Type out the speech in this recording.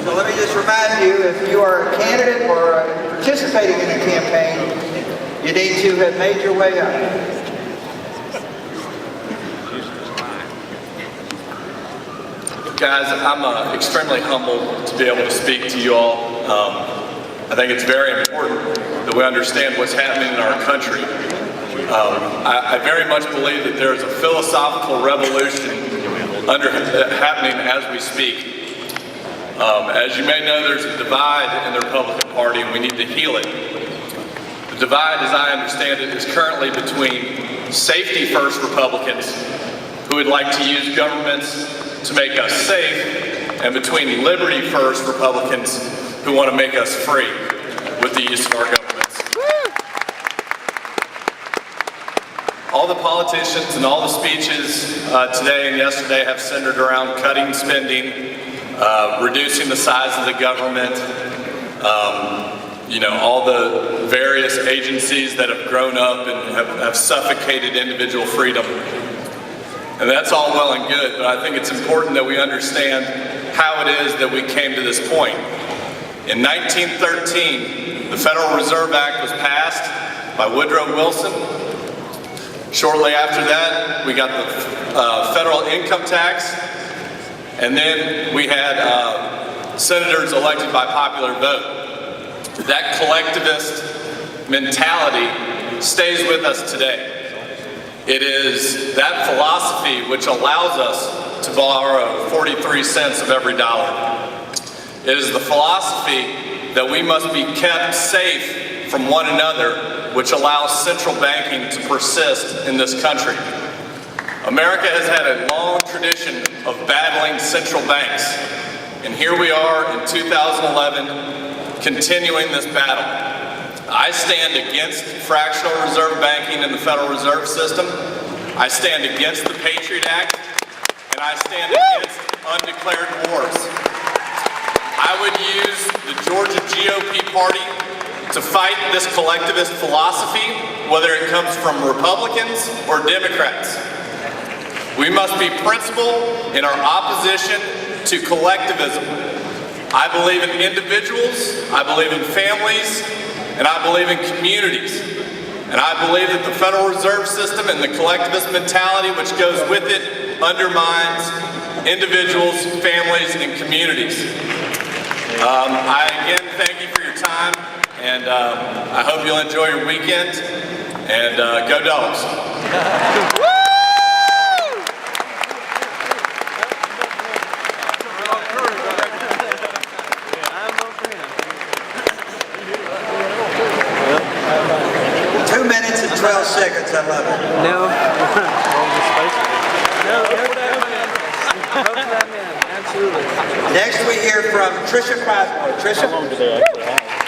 So let me just remind you, if you are a candidate or participating in a campaign, you need to have made your way up. Guys, I'm extremely humbled to be able to speak to you all. I think it's very important that we understand what's happening in our country. I very much believe that there is a philosophical revolution happening as we speak. As you may know, there's a divide in the Republican Party, and we need to heal it. The divide, as I understand it, is currently between safety-first Republicans who would like to use governments to make us safe, and between liberty-first Republicans who want to make us free with the use of our governments. All the politicians and all the speeches today and yesterday have centered around cutting spending, reducing the size of the government, all the various agencies that have grown up and have suffocated individual freedom. And that's all well and good, but I think it's important that we understand how it is that we came to this point. In 1913, the Federal Reserve Act was passed by Woodrow Wilson. Shortly after that, we got the federal income tax, and then we had senators elected by popular vote. That collectivist mentality stays with us today. It is that philosophy which allows us to borrow 43 cents of every dollar. It is the philosophy that we must be kept safe from one another, which allows central banking to persist in this country. America has had a long tradition of battling central banks, and here we are in 2011 continuing this battle. I stand against fractional reserve banking in the Federal Reserve System. I stand against the Patriot Act, and I stand against undeclared wars. I would use the Georgia GOP Party to fight this collectivist philosophy, whether it comes from Republicans or Democrats. We must be principled in our opposition to collectivism. I believe in individuals, I believe in families, and I believe in communities. And I believe that the Federal Reserve System and the collectivist mentality which goes with it undermines individuals, families, and communities. I again thank you for your time, and I hope you'll enjoy your weekend, and go Dogs. 2 minutes and 12 seconds, I love it. No. Absolutely. Next we hear from Tricia Crosmore. Tricia?